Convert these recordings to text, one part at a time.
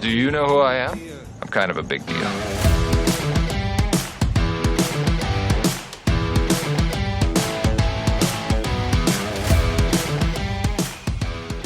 Do you know who I am? I'm kind of a big deal.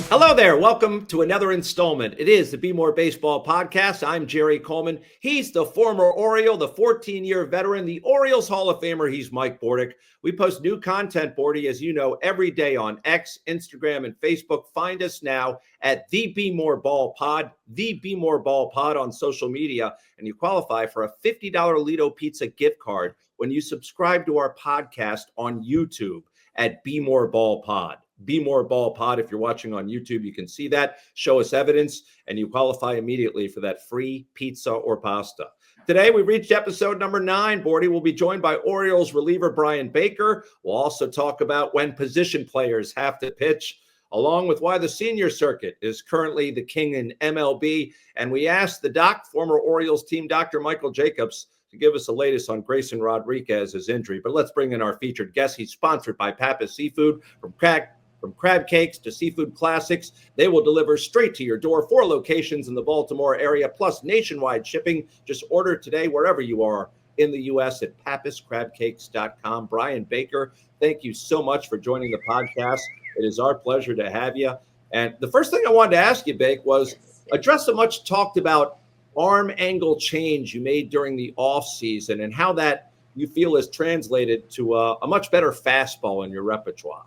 Hello there. Welcome to another installment. It is the Bmore Baseball Podcast. I'm Jerry Coleman. He's the former Oriole, the 14-year veteran, the Orioles Hall of Famer. He's Mike Bordick. We post new content, Bordy, as you know, every day on X, Instagram, and Facebook. Find us now at the Bmore Ball Pod, the Bmore Ball Pod on social media, and you qualify for a $50 Lido Pizza gift card when you subscribe to our podcast on YouTube at Bmore Ball Pod. Bmore Ball Pod. If you're watching on YouTube, you can see that. Show us evidence, and you qualify immediately for that free pizza or pasta. Today, we reached episode number 9. Bordy will be joined by Orioles reliever Bryan Baker. We'll also talk about when position players have to pitch, along with why the senior circuit is currently the king in MLB. And we asked the doc, former Orioles team Dr. Michael Jacobs, to give us the latest on Grayson Rodriguez's injury. But let's bring in our featured guest. He's sponsored by Pappas Seafood. From crab cakes to seafood classics, they will deliver straight to your door. 4 locations in the Baltimore area, plus nationwide shipping. Just order today wherever you are in the U.S. at pappascrabcakes.com. Bryan Baker, thank you so much for joining the podcast. It is our pleasure to have you. And the first thing I wanted to ask you, Bake, was address the much talked about arm angle change you made during the offseason and how that you feel is translated to a much better fastball in your repertoire.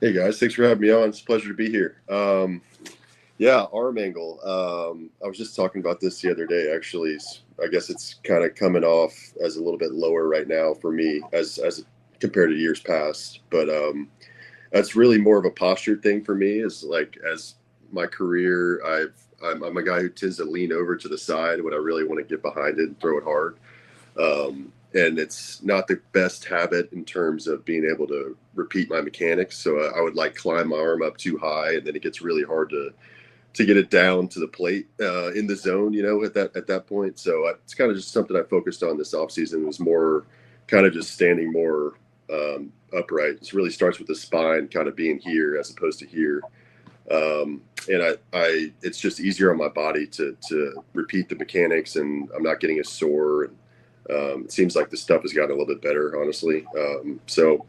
Hey guys, thanks for having me on. It's a pleasure to be here. Arm angle. I was just talking about this the other day, actually. I guess it's kind of coming off as a little bit lower right now for me as compared to years past. But that's really more of a posture thing for me. Is like as my career, I'm a guy who tends to lean over to the side when I really want to get behind it and throw it hard. And it's not the best habit in terms of being able to repeat my mechanics. So I would like climb my arm up too high, and then it gets really hard to get it down to the plate in the zone, at that point. So it's kind of just something I focused on this offseason. It was more kind of just standing more upright. It really starts with the spine kind of being here as opposed to here. And it's just easier on my body to repeat the mechanics, and I'm not getting as sore. And it seems like the stuff has gotten a little bit better, honestly. So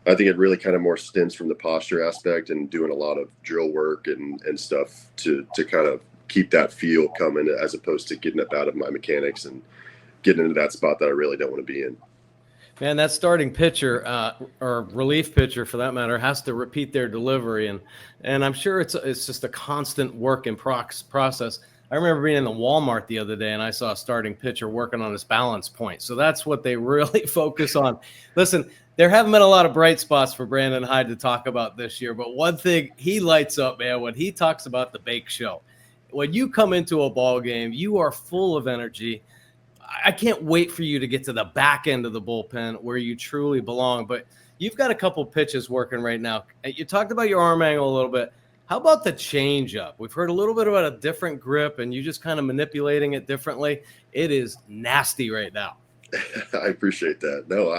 I think it really kind of more stems from the posture aspect and doing a lot of drill work and stuff to kind of keep that feel coming, as opposed to getting up out of my mechanics and getting into that spot that I really don't want to be in. Man, that starting pitcher or relief pitcher, for that matter, has to repeat their delivery, and I'm sure it's just a constant work in process. I remember being in the Walmart the other day, and I saw a starting pitcher working on his balance point. So that's what they really focus on. Listen, there haven't been a lot of bright spots for Brandon Hyde to talk about this year, but one thing he lights up, man, when he talks about the Bake Show. When you come into a ball game, you are full of energy. I can't wait for you to get to the back end of the bullpen where you truly belong. But you've got a couple pitches working right now. You talked about your arm angle a little bit. How about the changeup? We've heard a little bit about a different grip and you just kind of manipulating it differently. It is nasty right now. I appreciate that. No,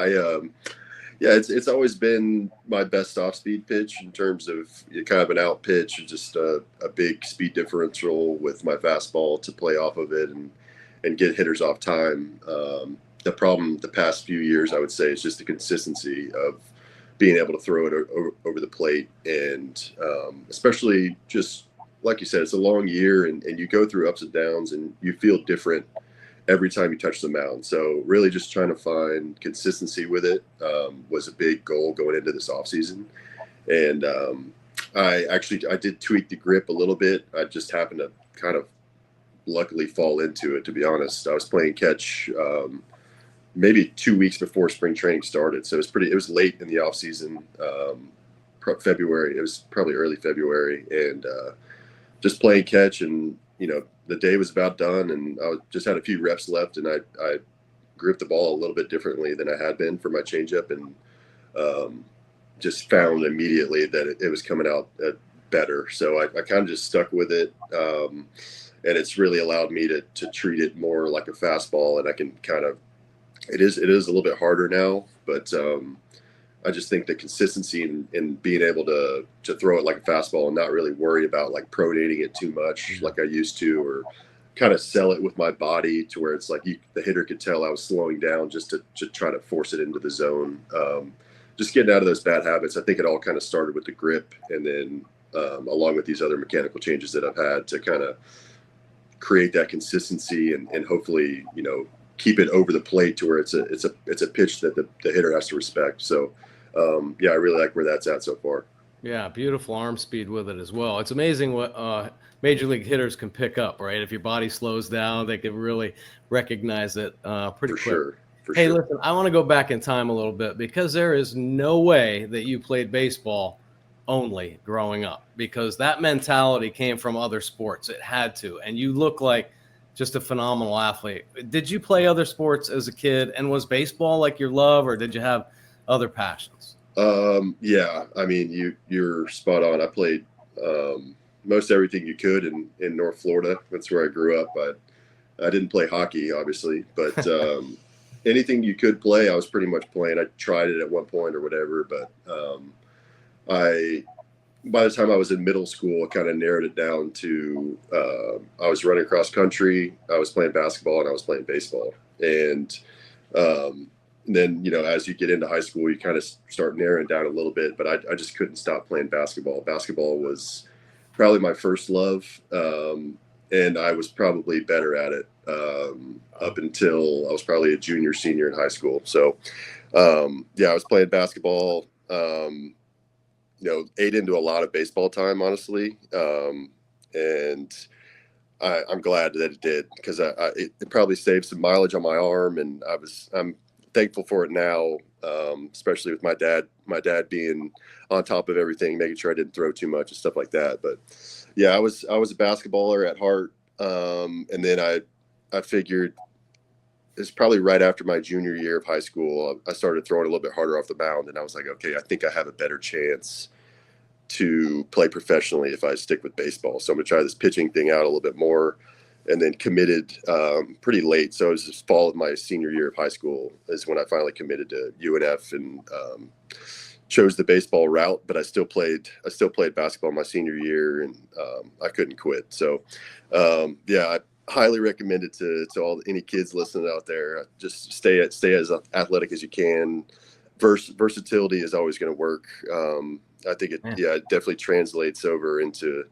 it's always been my best off-speed pitch in terms of kind of an out pitch, just a big speed differential with my fastball to play off of it and get hitters off time. The problem the past few years, I would say, is just the consistency of being able to throw it over the plate. And especially just like you said, it's a long year and you go through ups and downs and you feel different every time you touch the mound. So really just trying to find consistency with it was a big goal going into this offseason. And I did tweak the grip a little bit. I just happened to kind of luckily fall into it, to be honest. I was playing catch maybe 2 weeks before spring training started. So it was late in the off season, February. It was probably early February, and just playing catch, and the day was about done, and I just had a few reps left, and I gripped the ball a little bit differently than I had been for my changeup, and just found immediately that it was coming out better. So I kind of just stuck with it. And it's really allowed me to treat it more like a fastball, and I can kind of, it is a little bit harder now, but I just think the consistency in being able to throw it like a fastball and not really worry about like pronating it too much like I used to, or kind of sell it with my body to where it's like the hitter could tell I was slowing down just to try to force it into the zone. Just getting out of those bad habits. I think it all kind of started with the grip, and then along with these other mechanical changes that I've had to kind of create that consistency and hopefully, keep it over the plate to where it's a pitch that the hitter has to respect. So, I really like where that's at so far. Yeah, beautiful arm speed with it as well. It's amazing what major league hitters can pick up, right? If your body slows down, they can really recognize it pretty quick. Sure. Hey, listen, I want to go back in time a little bit because there is no way that you played baseball only growing up, because that mentality came from other sports. It had to. And you look like just a phenomenal athlete. Did you play other sports as a kid, and was baseball like your love, or did you have other passions? Yeah, I mean, you're spot on. I played most everything you could in North Florida. That's where I grew up. I didn't play hockey, obviously, but anything you could play, I was pretty much playing. I tried it at one point or whatever, but by the time I was in middle school, I kind of narrowed it down to I was running cross country, I was playing basketball, and I was playing baseball. And then, as you get into high school, you kind of start narrowing down a little bit, but I just couldn't stop playing basketball. Basketball was probably my first love, and I was probably better at it up until I was probably a junior, senior in high school. So, I was playing basketball, ate into a lot of baseball time, honestly. And I'm glad that it did, because it probably saved some mileage on my arm, and I'm thankful for it now, especially with my dad being on top of everything, making sure I didn't throw too much and stuff like that. But yeah, I was a basketballer at heart. And then I figured it's probably right after my junior year of high school, I started throwing a little bit harder off the mound, and I was like, okay, I think I have a better chance to play professionally if I stick with baseball. So I'm gonna try this pitching thing out a little bit more, and then committed pretty late. So it was this fall of my senior year of high school is when I finally committed to UNF and chose the baseball route. But I still played basketball my senior year, and I couldn't quit. So I highly recommend it to any kids listening out there. Just stay as athletic as you can. Versatility is always going to work. I think it definitely translates over into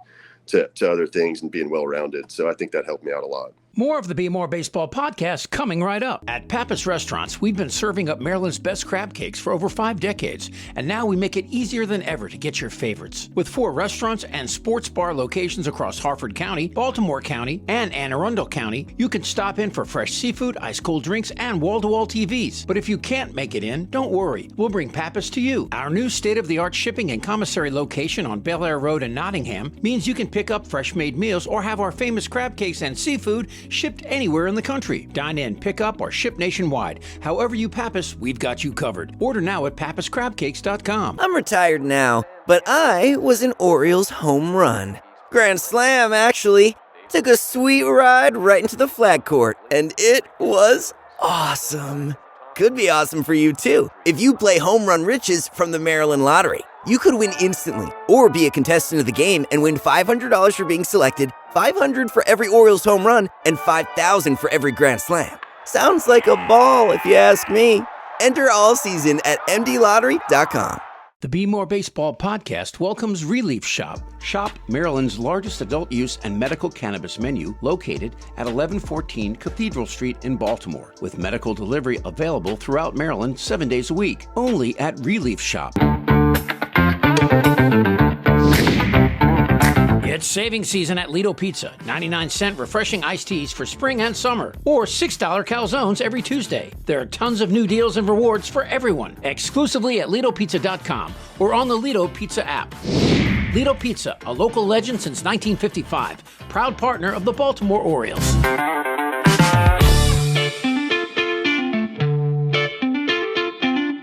other things and being well-rounded. So I think that helped me out a lot. More of the Bmore Baseball podcast coming right up. At Pappas Restaurants, we've been serving up Maryland's best crab cakes for over 5 decades, and now we make it easier than ever to get your favorites. With 4 restaurants and sports bar locations across Harford County, Baltimore County, and Anne Arundel County, you can stop in for fresh seafood, ice-cold drinks, and wall-to-wall TVs. But if you can't make it in, don't worry. We'll bring Pappas to you. Our new state-of-the-art shipping and commissary location on Bel Air Road in Nottingham means you can pick up fresh-made meals or have our famous crab cakes and seafood shipped anywhere in the country. Dine in, pick up, or ship nationwide. However you Pappas, we've got you covered. Order now at pappascrabcakes.com. I'm retired now, but I was an Orioles home run. Grand slam, actually. Took a sweet ride right into the flag court, and it was awesome. Could be awesome for you, too, if you play Home Run Riches from the Maryland Lottery. You could win instantly, or be a contestant of the game and win $500 for being selected, $500 for every Orioles home run, and $5,000 for every grand slam. Sounds like a ball, if you ask me. Enter all season at mdlottery.com. The Be More Baseball podcast welcomes Relief Shop. Shop Maryland's largest adult use and medical cannabis menu, located at 1114 Cathedral Street in Baltimore, with medical delivery available throughout Maryland 7 days a week. Only at Relief Shop. It's savings season at Lido Pizza. 99-cent refreshing iced teas for spring and summer, or $6 calzones every Tuesday. There are tons of new deals and rewards for everyone, exclusively at LidoPizza.com or on the Lido Pizza app. Lido Pizza, a local legend since 1955, proud partner of the Baltimore Orioles.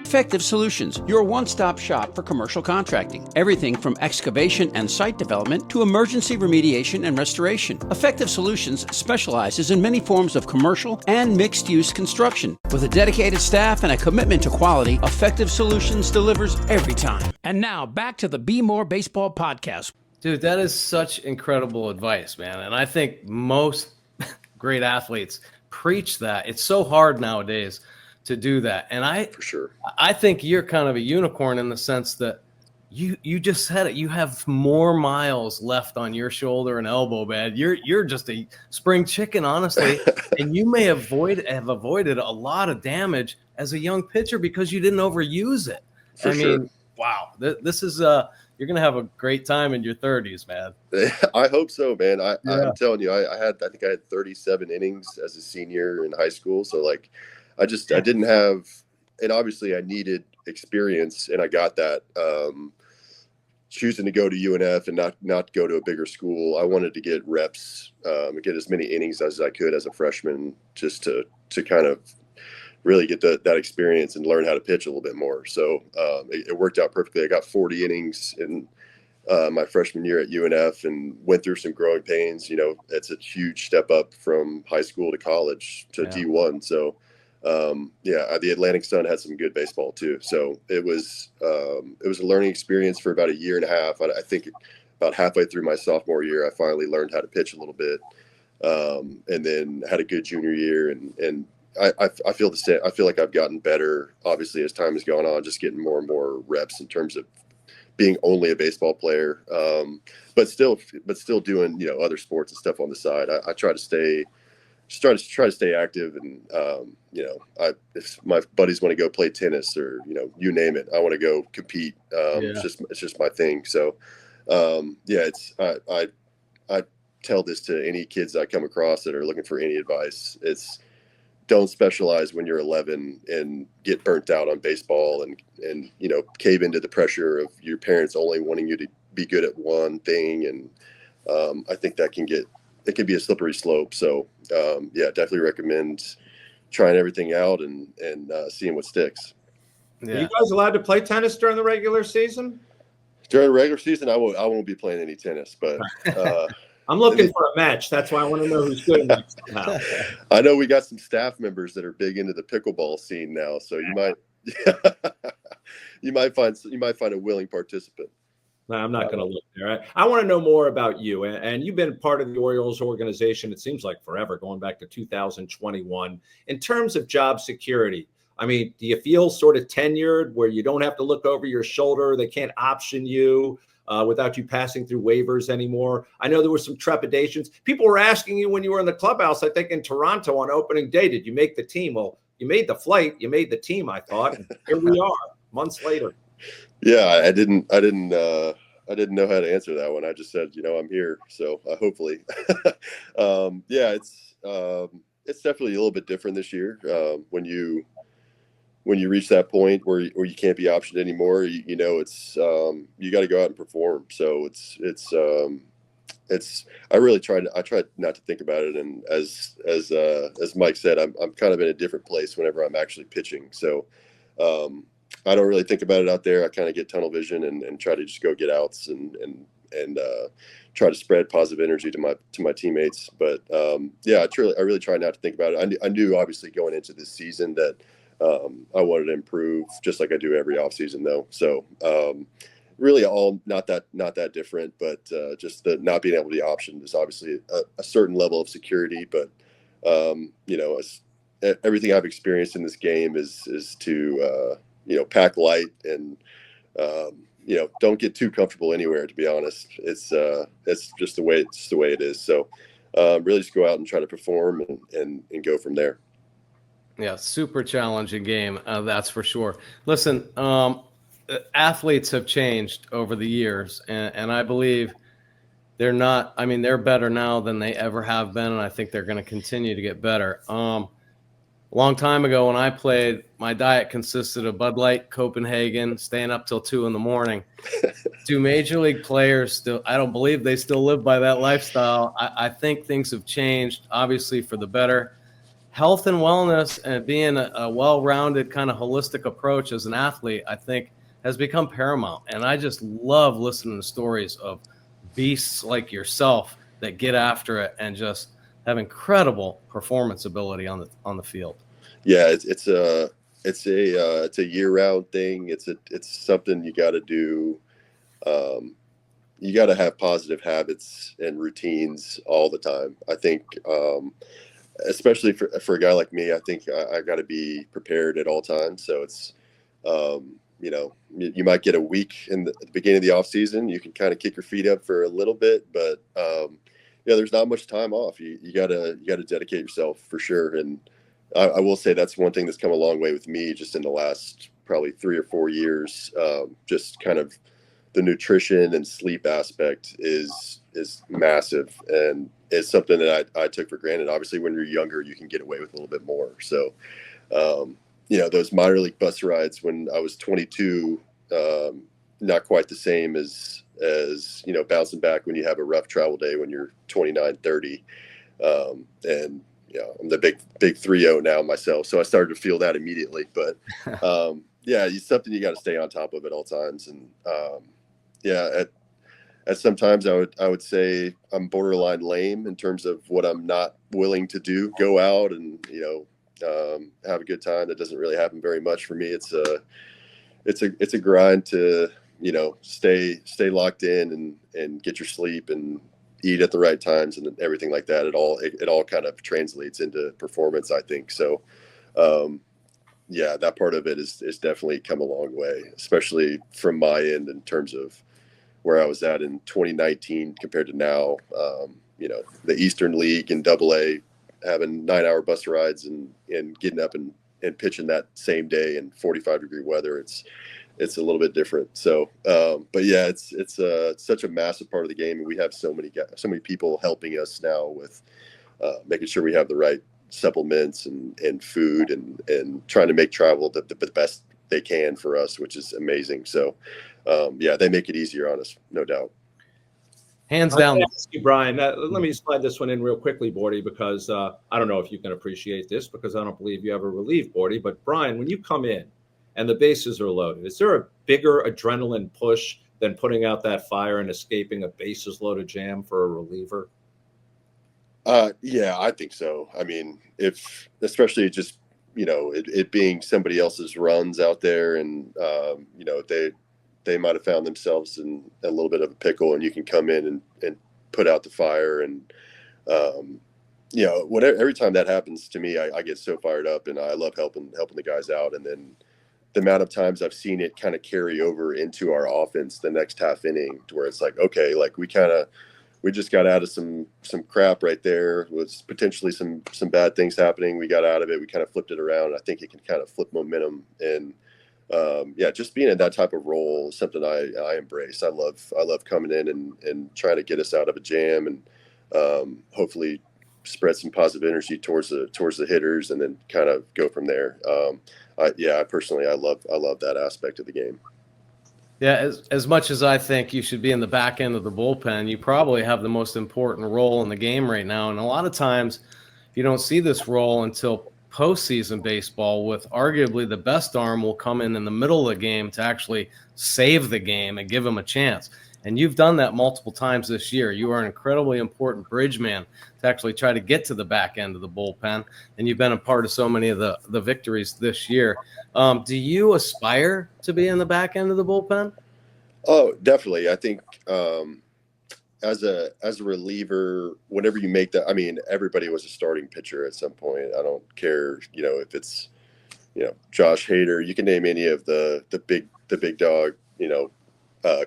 Effective Solutions, your one-stop shop for commercial contracting. Everything from excavation and site development to emergency remediation and restoration. Effective Solutions specializes in many forms of commercial and mixed-use construction. With a dedicated staff and a commitment to quality, Effective Solutions delivers every time. And now, back to the Be More Baseball podcast. Dude, that is such incredible advice, man. And I think most great athletes preach that. It's so hard nowadays to do that. And For sure. I think you're kind of a unicorn in the sense that you just said it. You have more miles left on your shoulder and elbow, man. You're just a spring chicken, honestly. And you may have avoided a lot of damage as a young pitcher because you didn't overuse it. For sure. Wow. This is you're gonna have a great time in your 30s, man. I hope so, man. I'm telling you, I think I had 37 innings as a senior in high school. So like, I didn't have, and obviously I needed experience, and I got that. Choosing to go to UNF and not go to a bigger school, I wanted to get reps, get as many innings as I could as a freshman, just to kind of really get that experience and learn how to pitch a little bit more. So it worked out perfectly. I got 40 innings in my freshman year at UNF and went through some growing pains. You know, it's a huge step up from high school to college to D1. So the Atlantic Sun had some good baseball too. So it was a learning experience for about a year and a half. I think about halfway through my sophomore year, I finally learned how to pitch a little bit, and then had a good junior year. And I feel the same. I feel like I've gotten better, obviously, as time has gone on, just getting more and more reps in terms of being only a baseball player, but still doing, you know, other sports and stuff on the side. I try to stay active, and you know, if my buddies want to go play tennis or, you know, you name it, I want to go compete. It's just my thing. So I tell this to any kids I come across that are looking for any advice. It's, don't specialize when you're 11 and get burnt out on baseball and you know, cave into the pressure of your parents only wanting you to be good at one thing. And I think it can be a slippery slope. So definitely recommend trying everything out and seeing what sticks. Are you guys allowed to play tennis during the regular season? During the regular season, I won't be playing any tennis, but I'm looking for a match. That's why I want to know who's good enough somehow. I know we got some staff members that are big into the pickleball scene now, so you might find a willing participant. No, I'm not going to look there. I want to know more about you. And you've been part of the Orioles organization, it seems like forever, going back to 2021. In terms of job security, I mean, do you feel sort of tenured where you don't have to look over your shoulder? They can't option you without you passing through waivers anymore. I know there were some trepidations. People were asking you when you were in the clubhouse, I think in Toronto on opening day, did you make the team? Well, you made the flight. You made the team, I thought. Here we are, months later. Yeah, I didn't know how to answer that one. I just said, you know, I'm here. So hopefully, it's definitely a little bit different this year. When you reach that point where you can't be optioned anymore, you know, it's you got to go out and perform. So I try not to think about it. And as Mike said, I'm kind of in a different place whenever I'm actually pitching. So, I don't really think about it out there. I kind of get tunnel vision and try to just go get outs and try to spread positive energy to my teammates. But I really try not to think about it. I knew obviously going into this season that I wanted to improve, just like I do every offseason though. So really all not that different, but just the not being able to be optioned is obviously a certain level of security. But you know, everything I've experienced in this game is to you know, pack light and you know, don't get too comfortable anywhere, to be honest. It's just the way it is. So really just go out and try to perform and go from there. Yeah, super challenging game, that's for sure. Listen, athletes have changed over the years, and I believe they're better now than they ever have been, and I think they're going to continue to get better. A long time ago when I played, my diet consisted of Bud Light, Copenhagen, staying up till 2 a.m. Do major league players I don't believe they still live by that lifestyle. I think things have changed, obviously, for the better. Health and wellness and being a well-rounded kind of holistic approach as an athlete, I think, has become paramount. And I just love listening to stories of beasts like yourself that get after it and just have incredible performance ability on the field. Yeah, it's a year-round thing. It's something you got to do. You got to have positive habits and routines all the time. I think especially for a guy like me, I think I got to be prepared at all times. So it's, you might get a week at the beginning of the off season. You can kind of kick your feet up for a little bit, but there's not much time off. You gotta dedicate yourself for sure. And I will say that's one thing that's come a long way with me just in the last probably 3 or 4 years. Just kind of the nutrition and sleep aspect is massive, and it's something that I took for granted. Obviously, when you're younger, you can get away with a little bit more. So, those minor league bus rides when I was 22, not quite the same as bouncing back when you have a rough travel day when you're 29, 30. And I'm the big 3-0 now myself, so I started to feel that immediately. But it's something you got to stay on top of at all times. And at sometimes I would say I'm borderline lame in terms of what I'm not willing to do. Go out and have a good time. That doesn't really happen very much for me. It's a grind to stay locked in and get your sleep and eat at the right times and everything like that. It all kind of translates into performance, I think. So that part of it is definitely come a long way, especially from my end in terms of where I was at in 2019 compared to now. The Eastern League and AA having 9-hour bus rides and getting up and pitching that same day in 45-degree weather. It's a little bit different. So, it's such a massive part of the game, and we have so many people helping us now with making sure we have the right supplements and food and trying to make travel the best they can for us, which is amazing. So, they make it easier on us, no doubt. Hands down. Ask you, Bryan, let me slide this one in real quickly, Bordy, because I don't know if you can appreciate this because I don't believe you ever relieve Bordy. But Bryan, when you come in and the bases are loaded, is there a bigger adrenaline push than putting out that fire and escaping a bases loaded jam for a reliever? I think so. I mean, especially just, it being somebody else's runs out there and, they might have found themselves in a little bit of a pickle, and you can come in and put out the fire. And, every time that happens to me, I get so fired up, and I love helping the guys out. And then the amount of times I've seen it kind of carry over into our offense the next half inning, to where it's like, okay, like we just got out of some crap right there. Was potentially some bad things happening. We got out of it. We kind of flipped it around. I think it can kind of flip momentum. And just being in that type of role is something I embrace. I love coming in and trying to get us out of a jam and hopefully spread some positive energy towards the hitters and then kind of go from there. I personally love that aspect of the game. Yeah, as much as I think you should be in the back end of the bullpen, you probably have the most important role in the game right now. And a lot of times you don't see this role until postseason baseball, with arguably the best arm will come in the middle of the game to actually save the game and give them a chance. And you've done that multiple times this year. You are an incredibly important bridge man to actually try to get to the back end of the bullpen. And you've been a part of so many of the victories this year. Do you aspire to be in the back end of the bullpen? Oh, definitely. I think as a reliever, whenever you make that, I mean, everybody was a starting pitcher at some point. I don't care, if it's, Josh Hader, you can name any of the big dog,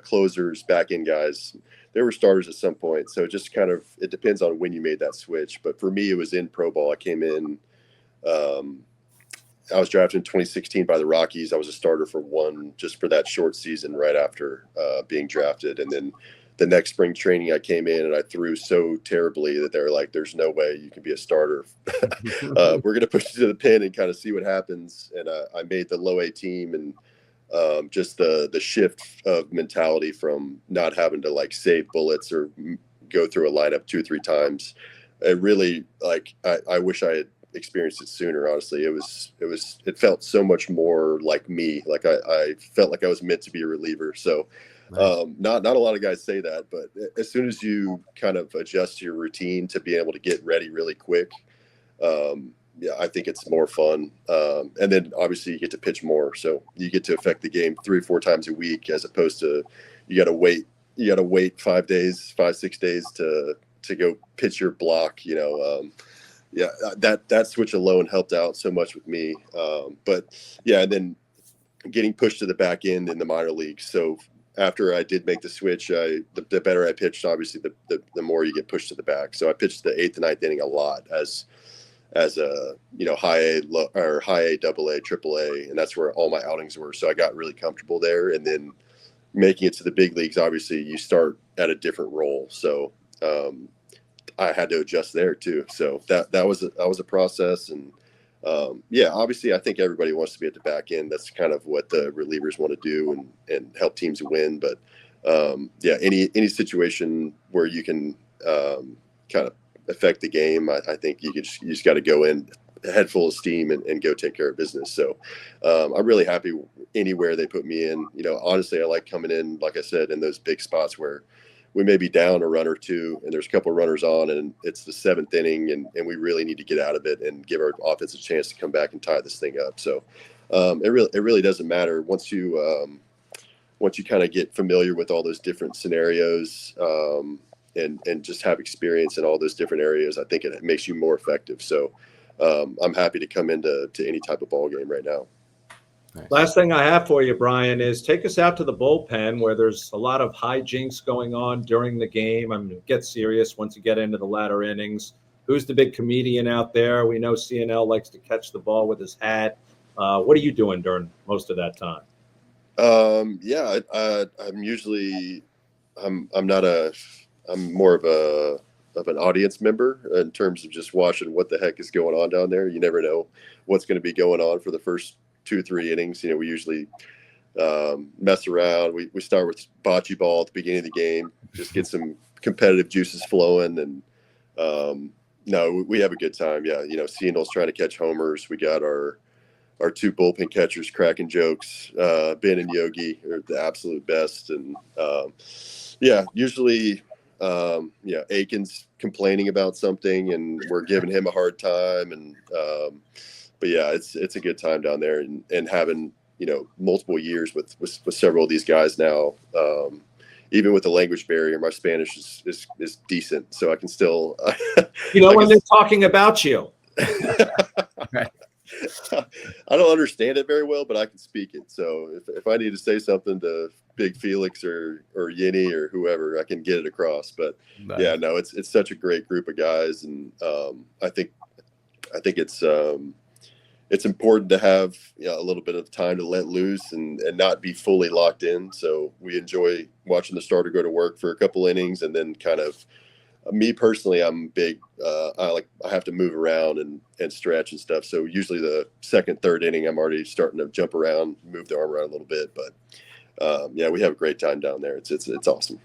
closers, back end guys. They were starters at some point. So it depends on when you made that switch. But for me, it was in pro ball. I came in, I was drafted in 2016 by the Rockies. I was a starter for just for that short season right after being drafted. And then the next spring training I came in and I threw so terribly that they were like, there's no way you can be a starter. We're going to push you to the pin and kind of see what happens. And I made the low A team, and just the shift of mentality from not having to like save bullets or go through a lineup 2 or 3 times. It really, like, I wish I had experienced it sooner. Honestly, it felt so much more like me. Like I felt like I was meant to be a reliever. So not a lot of guys say that, but as soon as you kind of adjust your routine to be able to get ready really quick, I think it's more fun. And then obviously you get to pitch more, so you get to affect the game 3 or 4 times a week, as opposed to you got to wait 5 days, 5-6 days to go pitch your block. yeah, that switch alone helped out so much with me. But yeah, and then getting pushed to the back end in the minor leagues. So after I did make the switch, the better I pitched, obviously the more you get pushed to the back. So I pitched the 8th and 9th inning a lot as a, high A, or high A, double A, triple A, and that's where all my outings were. So I got really comfortable there. And then making it to the big leagues, obviously you start at a different role. So I had to adjust there too. So that was a process. And obviously I think everybody wants to be at the back end. That's kind of what the relievers want to do and help teams win. But any situation where you can kind of affect the game, I think you just got to go in a head full of steam and go take care of business. So I'm really happy anywhere they put me in. Honestly, I like coming in, like I said, in those big spots where we may be down a run or two and there's a couple of runners on and it's the 7th inning and we really need to get out of it and give our offense a chance to come back and tie this thing up. So it really doesn't matter once you kind of get familiar with all those different scenarios and just have experience in all those different areas. I think it makes you more effective. So I'm happy to come into any type of ball game right now. Nice. Last thing I have for you, Bryan, is take us out to the bullpen where there's a lot of hijinks going on during the game. I mean, get serious once you get into the latter innings. Who's the big comedian out there? We know CNL likes to catch the ball with his hat. What are you doing during most of that time? I'm more of an audience member in terms of just watching what the heck is going on down there. You never know what's going to be going on for the first 2-3 innings. We usually mess around. We start with bocce ball at the beginning of the game, just get some competitive juices flowing. And we have a good time. Yeah. CNL's trying to catch homers. We got our 2 bullpen catchers cracking jokes. Ben and Yogi are the absolute best. And usually Aiken's complaining about something and we're giving him a hard time. But yeah, it's a good time down there and having, multiple years with several of these guys now. Even with the language barrier, my Spanish is decent. So I can still, when they're talking about you. I don't understand it very well, but I can speak it. So if I need to say something to Big Felix or Yinny or whoever, I can get it across. But nice. Yeah, no, it's such a great group of guys, and I think it's important to have a little bit of time to let loose and not be fully locked in. So we enjoy watching the starter go to work for a couple innings, and then kind of. Me personally, I'm big. I have to move around and stretch and stuff. So usually the 2nd, 3rd inning, I'm already starting to jump around, move the arm around a little bit. But we have a great time down there. It's awesome.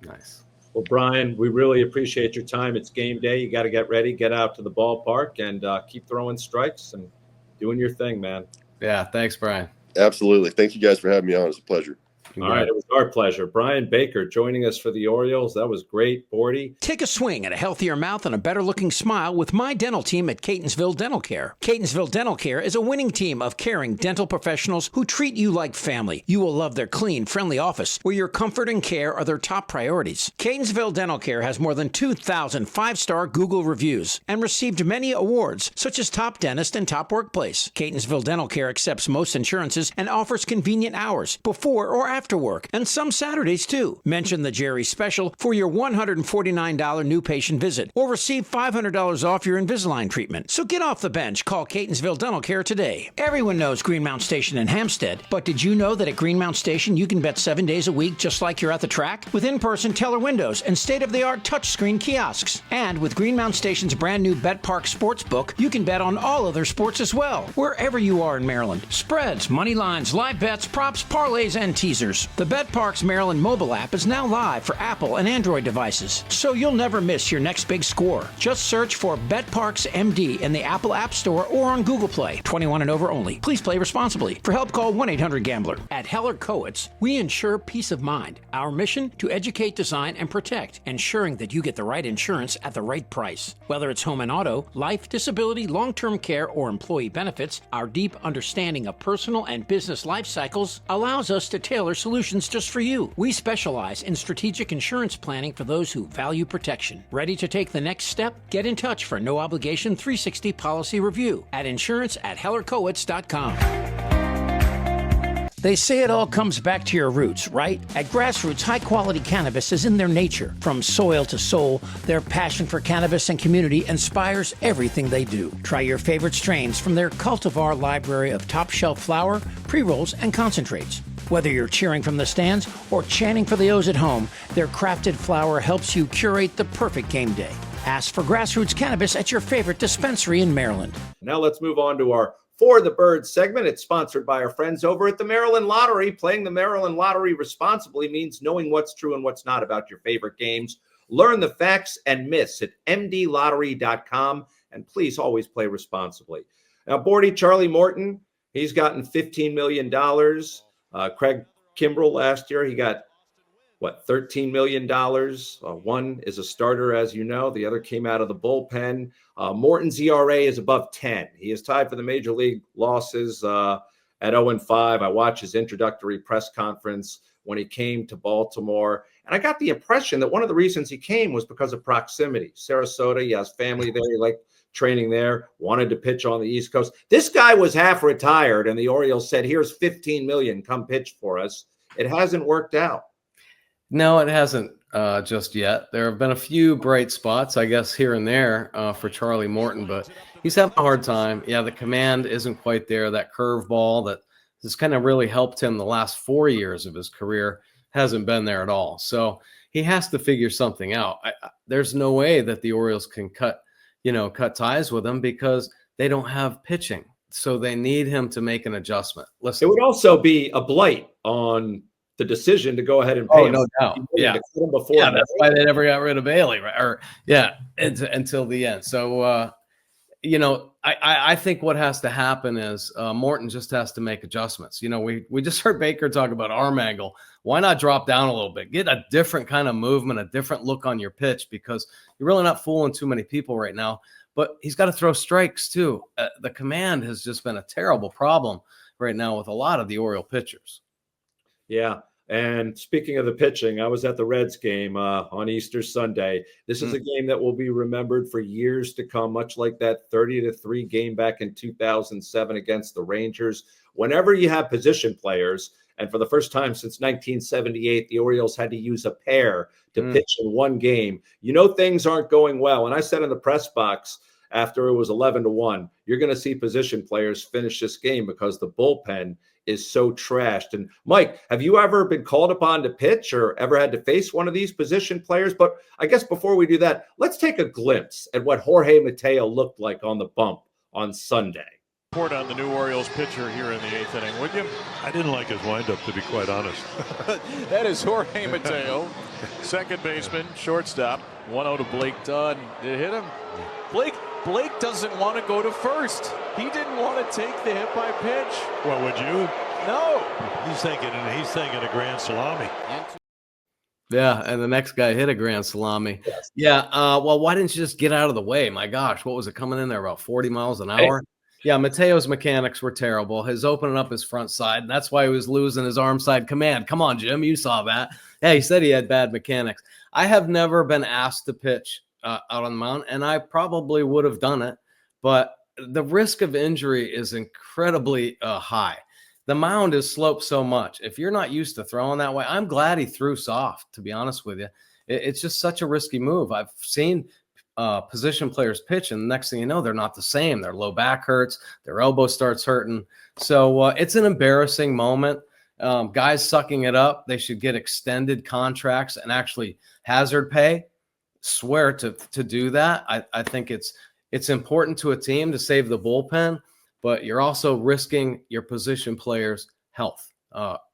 Nice. Well, Bryan, we really appreciate your time. It's game day. You got to get ready, get out to the ballpark, and keep throwing strikes and doing your thing, man. Yeah, thanks, Bryan. Absolutely. Thank you guys for having me on. It's a pleasure. All right, it was our pleasure. Bryan Baker joining us for the Orioles. That was great, Bordick. Take a swing at a healthier mouth and a better-looking smile with my dental team at Catonsville Dental Care. Catonsville Dental Care is a winning team of caring dental professionals who treat you like family. You will love their clean, friendly office, where your comfort and care are their top priorities. Catonsville Dental Care has more than 2,000 5-star Google reviews and received many awards, such as Top Dentist and Top Workplace. Catonsville Dental Care accepts most insurances and offers convenient hours before or after work, and some Saturdays too. Mention the Jerry Special for your $149 new patient visit, or receive $500 off your Invisalign treatment. So get off the bench. Call Catonsville Dental Care today. Everyone knows Greenmount Station in Hampstead, but did you know that at Greenmount Station you can bet 7 days a week just like you're at the track? With in-person teller windows and state-of-the-art touchscreen kiosks. And with Greenmount Station's brand new Bet Park Sportsbook, you can bet on all other sports as well, wherever you are in Maryland. Spreads, money lines, live bets, props, parlays, and teasers. The BetParks Maryland mobile app is now live for Apple and Android devices, so you'll never miss your next big score. Just search for BetParks MD in the Apple App Store or on Google Play. 21 and over only. Please play responsibly. For help, call 1-800-GAMBLER. At Heller Coates, we ensure peace of mind. Our mission, to educate, design, and protect, ensuring that you get the right insurance at the right price. Whether it's home and auto, life, disability, long-term care, or employee benefits, our deep understanding of personal and business life cycles allows us to tailor solutions just for you. We specialize in strategic insurance planning for those who value protection. Ready to take the next step? Get in touch for a no-obligation 360 policy review at insurance@hellerkowitz.com. They say it all comes back to your roots, right? At Grassroots, high-quality cannabis is in their nature. From soil to soul, their passion for cannabis and community inspires everything they do. Try your favorite strains from their cultivar library of top-shelf flower, pre-rolls, and concentrates. Whether you're cheering from the stands or chanting for the O's at home, their crafted flower helps you curate the perfect game day. Ask for Grassroots Cannabis at your favorite dispensary in Maryland. Now let's move on to our For the Birds segment. It's sponsored by our friends over at the Maryland Lottery. Playing the Maryland Lottery responsibly means knowing what's true and what's not about your favorite games. Learn the facts and myths at mdlottery.com, and please always play responsibly. Now, Bordick, Charlie Morton, he's gotten $15 million. Craig Kimbrell last year, he got, $13 million. One is a starter, as you know. The other came out of the bullpen. Morton's ERA is above 10. He is tied for the major league losses at 0-5. I watched his introductory press conference when he came to Baltimore. And I got the impression that one of the reasons he came was because of proximity. Sarasota, he has family there. He liked training there, wanted to pitch on the East Coast. This guy was half retired, and the Orioles said, here's $15 million, come pitch for us. It hasn't worked out. No, it hasn't just yet. There have been a few bright spots, I guess, here and there for Charlie Morton, but he's having a hard time. Yeah, the command isn't quite there. That curveball that has kind of really helped him the last 4 years of his career hasn't been there at all. So he has to figure something out. There's no way that the Orioles can cut ties with him because they don't have pitching. So they need him to make an adjustment. Listen, it would also be a blight on the decision to go ahead and pay him. No doubt. Yeah. That's why they never got rid of Bailey, right? Until the end. So, I think what has to happen is Morton just has to make adjustments. We just heard Baker talk about arm angle. Why not drop down a little bit? Get a different kind of movement, a different look on your pitch, because you're really not fooling too many people right now. But he's got to throw strikes too. The command has just been a terrible problem right now with a lot of the Oriole pitchers. Yeah. And speaking of the pitching, I was at the Reds game on Easter Sunday. This is a game that will be remembered for years to come, much like that 30-3 game back in 2007 against the Rangers. Whenever you have position players, and for the first time since 1978, the Orioles had to use a pair to pitch in one game. Things aren't going well. And I said in the press box after it was 11-1, you're going to see position players finish this game because the bullpen is so trashed. And Mike, have you ever been called upon to pitch or ever had to face one of these position players? But I guess before we do that, let's take a glimpse at what Jorge Mateo looked like on the bump on Sunday. Report on the new Orioles pitcher here in the 8th inning, would you? I didn't like his windup, to be quite honest. That is Jorge Mateo, second baseman, shortstop. 1-0 to Blake Dunn. Did it hit him? Blake doesn't want to go to first. He didn't want to take the hit by pitch. Well, would you? No. He's thinking a grand salami. Yeah, and the next guy hit a grand salami. Yes. Yeah, well, why didn't you just get out of the way? My gosh, what was it coming in there, about 40 miles an hour? Yeah, Mateo's mechanics were terrible. His opening up his front side, and that's why he was losing his arm side command. Come on, Jim, you saw that. Yeah, he said he had bad mechanics. I have never been asked to pitch out on the mound, and I probably would have done it, but the risk of injury is incredibly high. The mound is sloped so much. If you're not used to throwing that way, I'm glad he threw soft, to be honest with you. It's just such a risky move. I've seen position players pitch, and the next thing you know, they're not the same. Their low back hurts, their elbow starts hurting. So it's an embarrassing moment. Guys sucking it up, they should get extended contracts and actually hazard pay. Swear to do that. I think it's important to a team to save the bullpen, but you're also risking your position players' health.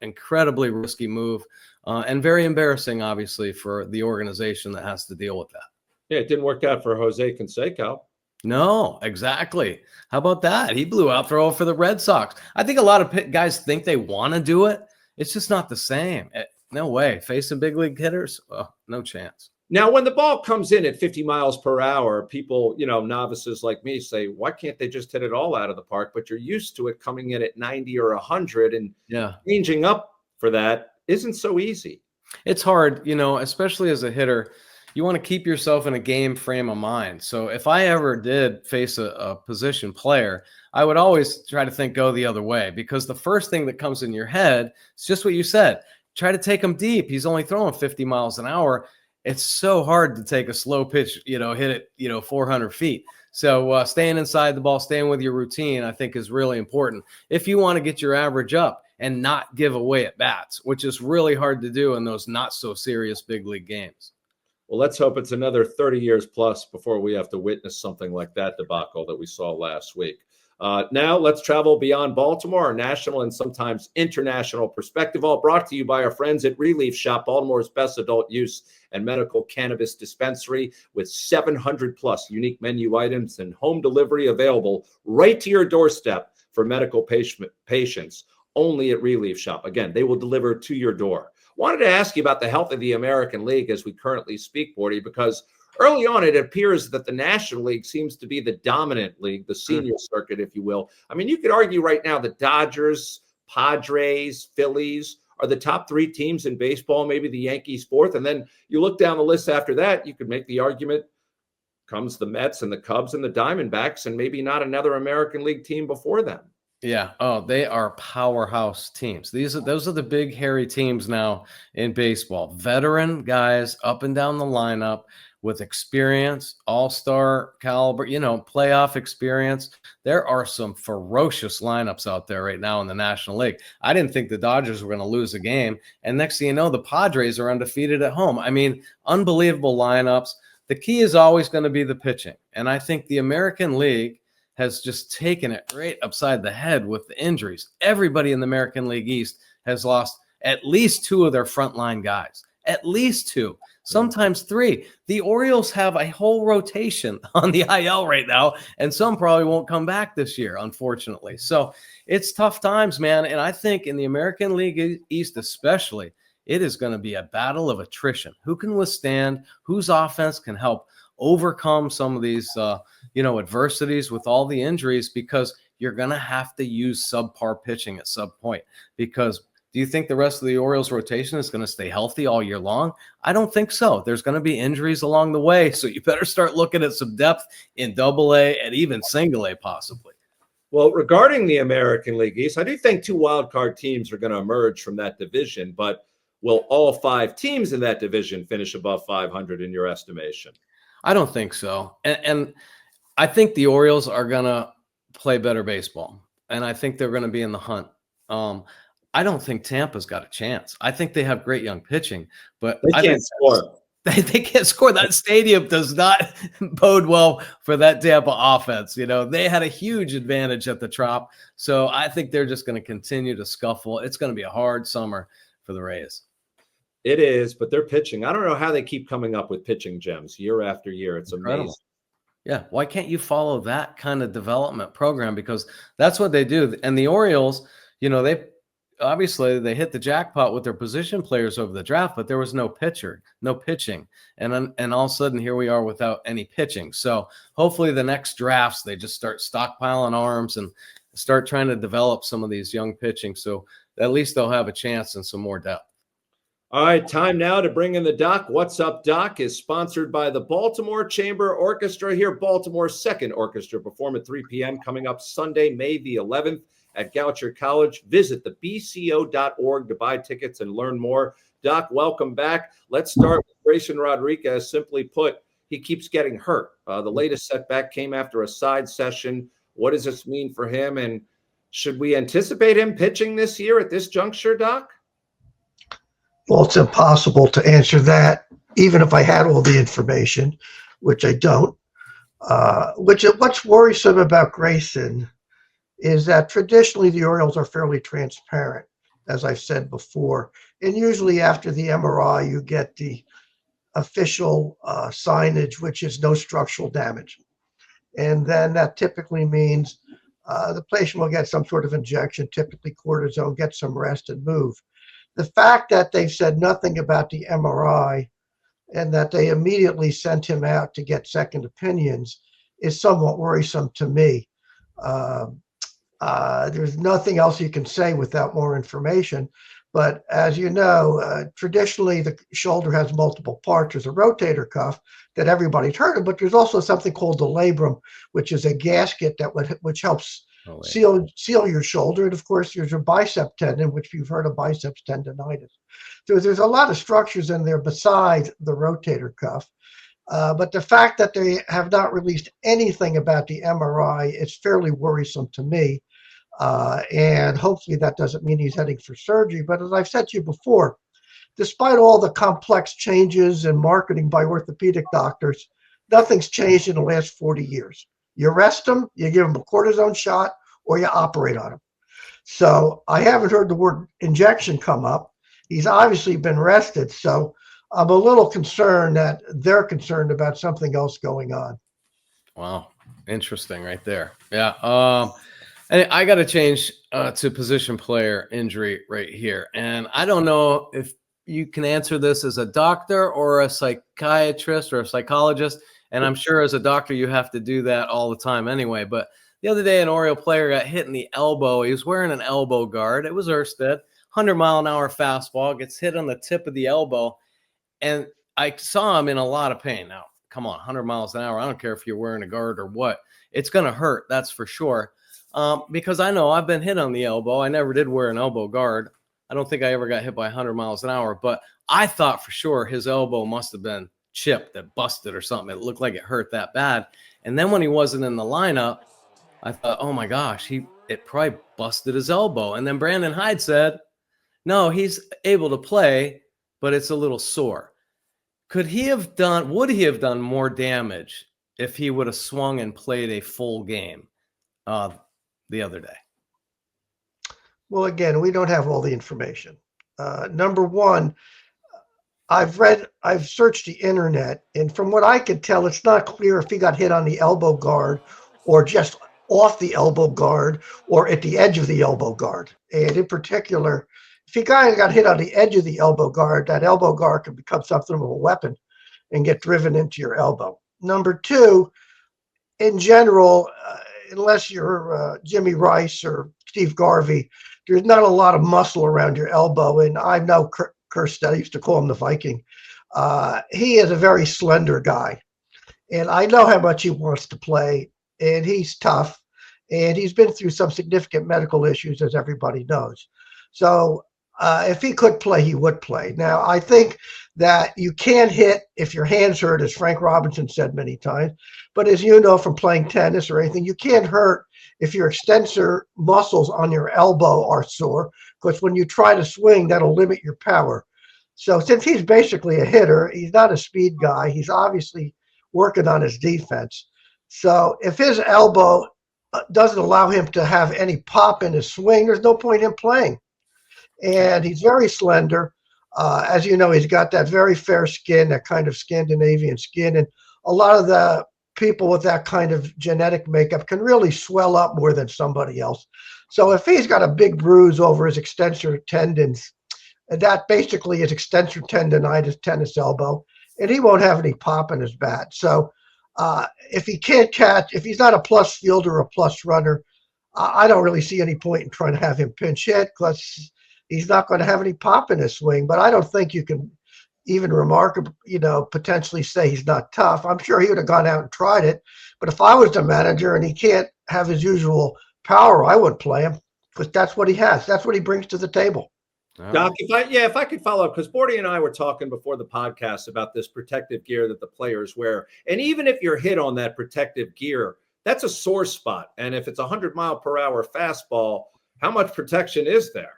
Incredibly risky move and very embarrassing, obviously, for the organization that has to deal with that. Yeah, it didn't work out for Jose Canseco. No, exactly. How about that? He blew out throw for the Red Sox. I think a lot of guys think they want to do it. It's just not the same. No way. Facing big league hitters, no chance. Now, when the ball comes in at 50 miles per hour, people, novices like me say, why can't they just hit it all out of the park? But you're used to it coming in at 90 or 100 and changing up for that isn't so easy. It's hard, especially as a hitter. You want to keep yourself in a game frame of mind. So if I ever did face a position player, I would always try to go the other way, because the first thing that comes in your head is just what you said. Try to take him deep. He's only throwing 50 miles an hour. It's so hard to take a slow pitch, hit it, 400 feet. So staying inside the ball, staying with your routine, I think is really important if you want to get your average up and not give away at bats, which is really hard to do in those not so serious big league games. Well, let's hope it's another 30 years plus before we have to witness something like that debacle that we saw last week. Now let's travel beyond Baltimore, our national and sometimes international perspective, all brought to you by our friends at Relief Shop, Baltimore's best adult use and medical cannabis dispensary, with 700 plus unique menu items and home delivery available right to your doorstep for medical patients, only at Relief Shop. Again, they will deliver to your door. Wanted to ask you about the health of the American League as we currently speak, Bordy, because early on, it appears that the National League seems to be the dominant league, the senior circuit, if you will. I mean, you could argue right now the Dodgers, Padres, Phillies are the top three teams in baseball, maybe the Yankees fourth. And then you look down the list after that, you could make the argument comes the Mets and the Cubs and the Diamondbacks, and maybe not another American League team before them. Yeah. Oh, they are powerhouse teams. Those are the big, hairy teams now in baseball. Veteran guys up and down the lineup with experience, all-star caliber, playoff experience. There are some ferocious lineups out there right now in the National League. I didn't think the Dodgers were going to lose a game. And next thing you know, the Padres are undefeated at home. I mean, unbelievable lineups. The key is always going to be the pitching. And I think the American League has just taken it right upside the head with the injuries. Everybody in the American League East has lost at least two of their frontline guys, at least two, sometimes three. The Orioles have a whole rotation on the IL right now, and some probably won't come back this year, unfortunately. So it's tough times, man. And I think in the American League East especially, it is going to be a battle of attrition. Who can withstand, whose offense can help overcome some of these adversities with all the injuries, because you're going to have to use subpar pitching at some point. Because do you think the rest of the Orioles rotation is going to stay healthy all year long? I don't think so. There's going to be injuries along the way, so you better start looking at some depth in Double-A and even Single-A possibly. Well, regarding the American League East, I do think two wildcard teams are going to emerge from that division, but will all five teams in that division finish above 500 in your estimation? I don't think so. And I think the Orioles are going to play better baseball, and I think they're going to be in the hunt. I don't think Tampa's got a chance. I think they have great young pitching, but they can't score. They can't score. That stadium does not bode well for that Tampa offense. They had a huge advantage at the Trop, so I think they're just going to continue to scuffle. It's going to be a hard summer for the Rays. It is, but they're pitching. I don't know how they keep coming up with pitching gems year after year. It's incredible. Amazing. Yeah. Why can't you follow that kind of development program? Because that's what they do. And the Orioles, they hit the jackpot with their position players over the draft, but there was no pitching. And all of a sudden here we are without any pitching. So hopefully the next drafts, they just start stockpiling arms and start trying to develop some of these young pitching. So at least they'll have a chance and some more depth. All right, time now to bring in the Doc. What's Up, Doc is sponsored by the Baltimore Chamber Orchestra. Here, Baltimore's second orchestra perform at 3 p.m. coming up Sunday, May the 11th at Goucher College. Visit the bco.org to buy tickets and learn more. Doc, welcome back. Let's start with Grayson Rodriguez. Simply put, he keeps getting hurt. The latest setback came after a side session. What does this mean for him? And should we anticipate him pitching this year at this juncture, Doc? Well, it's impossible to answer that, even if I had all the information, which I don't. What's worrisome about Grayson is that traditionally the Orioles are fairly transparent, as I've said before. And usually after the MRI, you get the official signage, which is no structural damage. And then that typically means the patient will get some sort of injection, typically cortisone, get some rest and move. The fact that they've said nothing about the MRI and that they immediately sent him out to get second opinions is somewhat worrisome to me. There's nothing else you can say without more information. But as you know, traditionally the shoulder has multiple parts. There's a rotator cuff that everybody's heard of, but there's also something called the labrum, which is a gasket which helps seal your shoulder. And of course, there's your bicep tendon, which you've heard of biceps tendonitis. So there's a lot of structures in there besides the rotator cuff. But the fact that they have not released anything about the MRI, it's fairly worrisome to me. And hopefully that doesn't mean he's heading for surgery. But as I've said to you before, despite all the complex changes in marketing by orthopedic doctors, nothing's changed in the last 40 years. You rest him, you give him a cortisone shot, or you operate on him. So I haven't heard the word injection come up. He's obviously been rested. So I'm a little concerned that they're concerned about something else going on. Wow. Interesting right there. Yeah. And I got to change to position player injury right here. And I don't know if you can answer this as a doctor or a psychiatrist or a psychologist. And I'm sure as a doctor, you have to do that all the time anyway. But the other day, an Oriole player got hit in the elbow. He was wearing an elbow guard. It was Erstead, 100-mile-an-hour fastball, gets hit on the tip of the elbow. And I saw him in a lot of pain. Now, come on, 100 miles an hour. I don't care if you're wearing a guard or what. It's going to hurt, that's for sure. Because I know I've been hit on the elbow. I never did wear an elbow guard. I don't think I ever got hit by 100 miles an hour. But I thought for sure his elbow must have been chipped, that busted or something. It looked like it hurt that bad. And then when he wasn't in the lineup, I thought, oh my gosh, it probably busted his elbow. And then Brandon Hyde said, no, he's able to play, but it's a little sore. Would he have done more damage if he would have swung and played a full game the other day? Well, again, we don't have all the information. Number one, I've searched the internet, and from what I could tell, it's not clear if he got hit on the elbow guard or just off the elbow guard or at the edge of the elbow guard. And in particular, if he got hit on the edge of the elbow guard, that elbow guard can become something of a weapon and get driven into your elbow. Number two, in general, unless you're Jimmy Rice or Steve Garvey, there's not a lot of muscle around your elbow. And I know Kerstead, I used to call him the Viking. He is a very slender guy. And I know how much he wants to play. And he's tough. And he's been through some significant medical issues, as everybody knows. So if he could play, he would play. Now, I think that you can hit if your hand's hurt, as Frank Robinson said many times. But as you know from playing tennis or anything, you can't hurt if your extensor muscles on your elbow are sore, because when you try to swing, that'll limit your power. So since he's basically a hitter, he's not a speed guy. He's obviously working on his defense. So if his elbow doesn't allow him to have any pop in his swing, there's no point in playing. And he's very slender. As you know, he's got that very fair skin, that kind of Scandinavian skin. And a lot of the people with that kind of genetic makeup can really swell up more than somebody else. So if he's got a big bruise over his extensor tendons, that basically is extensor tendonitis, tennis elbow, and he won't have any pop in his bat. So if he can't catch, if he's not a plus fielder or a plus runner, I don't really see any point in trying to have him pinch hit, because he's not going to have any pop in his swing. But I don't think you can even potentially say he's not tough. I'm sure he would have gone out and tried it. But if I was the manager and he can't have his usual power, I would play him, because that's what he has. That's what he brings to the table. Doc, if I could follow up, because Bordy and I were talking before the podcast about this protective gear that the players wear. And even if you're hit on that protective gear, that's a sore spot. And if it's 100-mile-per-hour fastball, how much protection is there?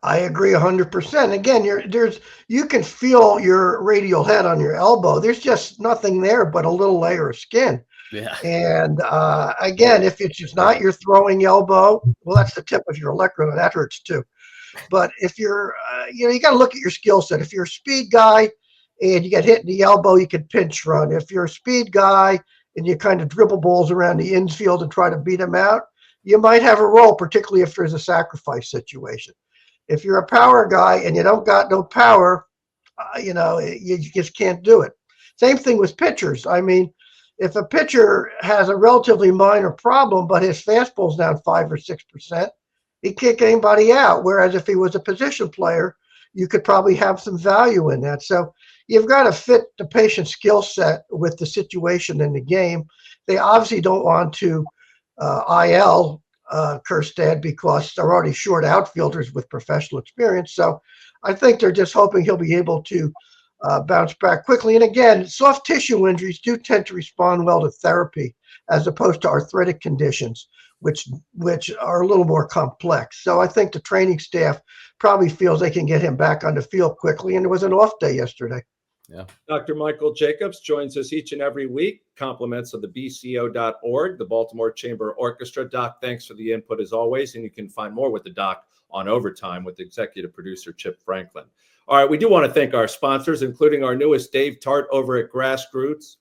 I agree 100%. Again, you can feel your radial head on your elbow. There's just nothing there but a little layer of skin. Yeah. And again, if it's just not your throwing elbow, well, that's the tip of your electrode, and that hurts too. But if you're, you got to look at your skill set. If you're a speed guy and you get hit in the elbow, you can pinch run. If you're a speed guy and you kind of dribble balls around the infield and try to beat them out, you might have a role, particularly if there's a sacrifice situation. If you're a power guy and you don't got no power, you just can't do it. Same thing with pitchers. I mean, if a pitcher has a relatively minor problem, but his fastball's down 5 or 6%, He can't get anybody out. Whereas if he was a position player, you could probably have some value in that. So you've got to fit the patient skill set with the situation in the game. They obviously don't want to IL Kerstead because they're already short outfielders with professional experience. So I think they're just hoping he'll be able to bounce back quickly. And again, soft tissue injuries do tend to respond well to therapy as opposed to arthritic conditions, which are a little more complex. So I think the training staff probably feels they can get him back on the field quickly. And it was an off day yesterday. Yeah. Dr. Michael Jacobs joins us each and every week. Compliments of the BCO.org, the Baltimore Chamber Orchestra. Doc, thanks for the input as always. And you can find more with the doc on Overtime with executive producer Chip Franklin. All right, we do want to thank our sponsors, including our newest Dave Tart over at Grassroots.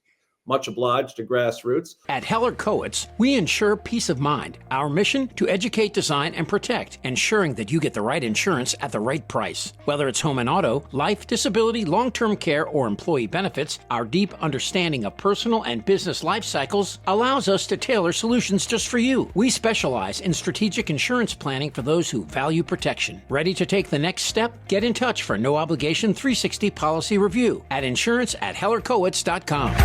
Much obliged to Grassroots. At Heller Coates, we ensure peace of mind. Our mission, to educate, design, and protect, ensuring that you get the right insurance at the right price. Whether it's home and auto, life, disability, long-term care, or employee benefits, our deep understanding of personal and business life cycles allows us to tailor solutions just for you. We specialize in strategic insurance planning for those who value protection. Ready to take the next step? Get in touch for no-obligation 360 policy review at insurance@hellercoates.com.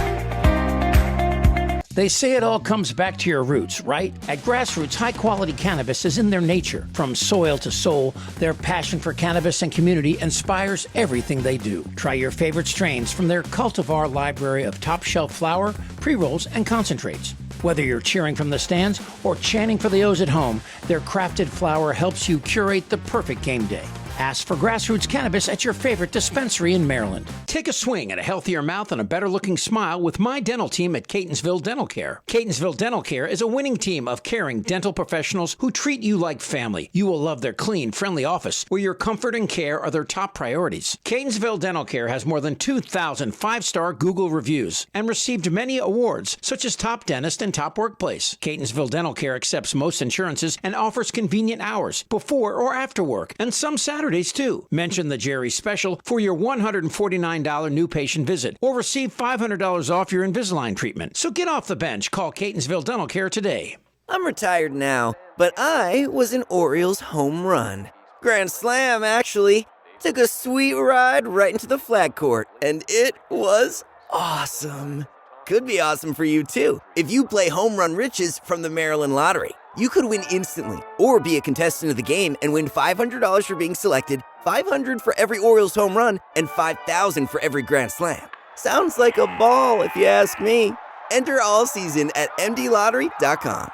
They say it all comes back to your roots, right? At Grassroots, high-quality cannabis is in their nature. From soil to soul, their passion for cannabis and community inspires everything they do. Try your favorite strains from their cultivar library of top-shelf flower, pre-rolls, and concentrates. Whether you're cheering from the stands or chanting for the O's at home, their crafted flower helps you curate the perfect game day. Ask for Grassroots Cannabis at your favorite dispensary in Maryland. Take a swing at a healthier mouth and a better-looking smile with my dental team at Catonsville Dental Care. Catonsville Dental Care is a winning team of caring dental professionals who treat you like family. You will love their clean, friendly office where your comfort and care are their top priorities. Catonsville Dental Care has more than 2,000 five-star Google reviews and received many awards, such as Top Dentist and Top Workplace. Catonsville Dental Care accepts most insurances and offers convenient hours before or after work, and some Saturdays too. Mention the Jerry Special for your $149 new patient visit or receive $500 off your Invisalign treatment. So get off the bench. Call Catonsville Dental Care today. I'm retired now, but I was an Orioles home run. Grand slam, actually. Took a sweet ride right into the flag court, and it was awesome. Could be awesome for you, too, if you play Home Run Riches from the Maryland Lottery. You could win instantly, or be a contestant of the game and win $500 for being selected, $500 for every Orioles home run, and $5,000 for every grand slam. Sounds like a ball, if you ask me. Enter all season at mdlottery.com.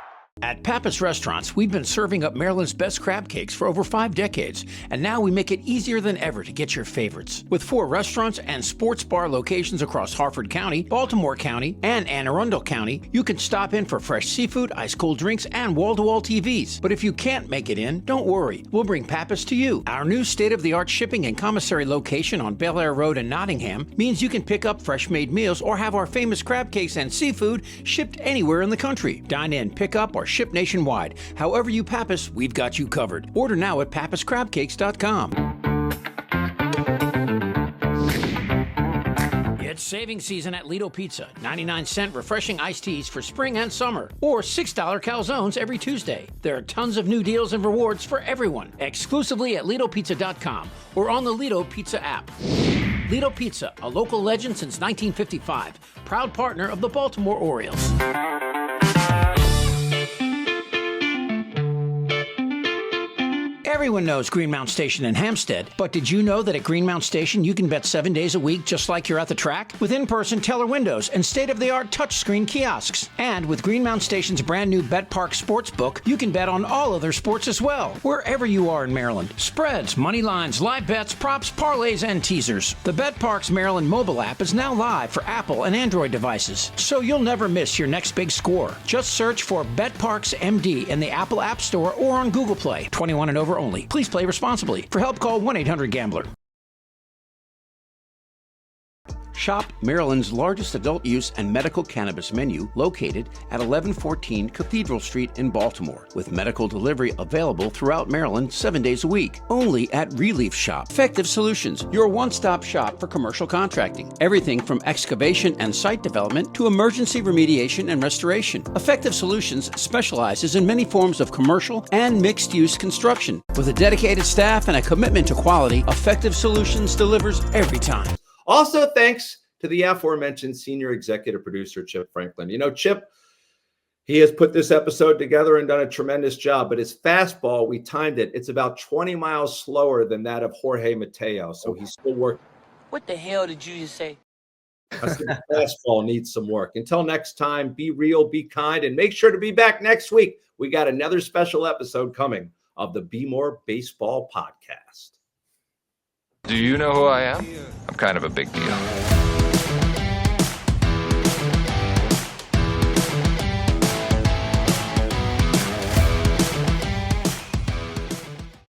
At Pappas Restaurants, we've been serving up Maryland's best crab cakes for over 5 decades, and now we make it easier than ever to get your favorites. With 4 restaurants and sports bar locations across Harford County, Baltimore County, and Anne Arundel County, you can stop in for fresh seafood, ice-cold drinks, and wall-to-wall TVs. But if you can't make it in, don't worry. We'll bring Pappas to you. Our new state-of-the-art shipping and commissary location on Bel Air Road in Nottingham means you can pick up fresh-made meals or have our famous crab cakes and seafood shipped anywhere in the country. Dine in, pick up, or ship nationwide. However you Pappas, we've got you covered. Order now at pappascrabcakes.com. It's savings season at Lido Pizza. 99-cent refreshing iced teas for spring and summer, or $6 calzones every Tuesday. There are tons of new deals and rewards for everyone, exclusively at LidoPizza.com or on the Lido Pizza app. Lido Pizza, a local legend since 1955, proud partner of the Baltimore Orioles. Everyone knows Greenmount Station in Hampstead, but did you know that at Greenmount Station you can bet 7 days a week just like you're at the track? With in-person teller windows and state-of-the-art touchscreen kiosks. And with Greenmount Station's brand new Bet Park Sportsbook, you can bet on all other sports as well, wherever you are in Maryland. Spreads, money lines, live bets, props, parlays, and teasers. The Bet Parks Maryland mobile app is now live for Apple and Android devices, so you'll never miss your next big score. Just search for Bet Parks MD in the Apple App Store or on Google Play. 21 and over only. Please play responsibly. For help, call 1-800-GAMBLER. Shop Maryland's largest adult use and medical cannabis menu located at 1114 Cathedral Street in Baltimore, with medical delivery available throughout Maryland 7 days a week. Only at Relief Shop. Effective Solutions, your one-stop shop for commercial contracting. Everything from excavation and site development to emergency remediation and restoration. Effective Solutions specializes in many forms of commercial and mixed-use construction. With a dedicated staff and a commitment to quality, Effective Solutions delivers every time. Also, thanks to the aforementioned senior executive producer, Chip Franklin. You know, Chip, he has put this episode together and done a tremendous job, but his fastball, we timed it. It's about 20 miles slower than that of Jorge Mateo, so he's still working. What the hell did you just say? I said the fastball needs some work. Until next time, be real, be kind, and make sure to be back next week. We got another special episode coming of the Bmore Baseball Podcast. Do you know who I am? I'm kind of a big deal.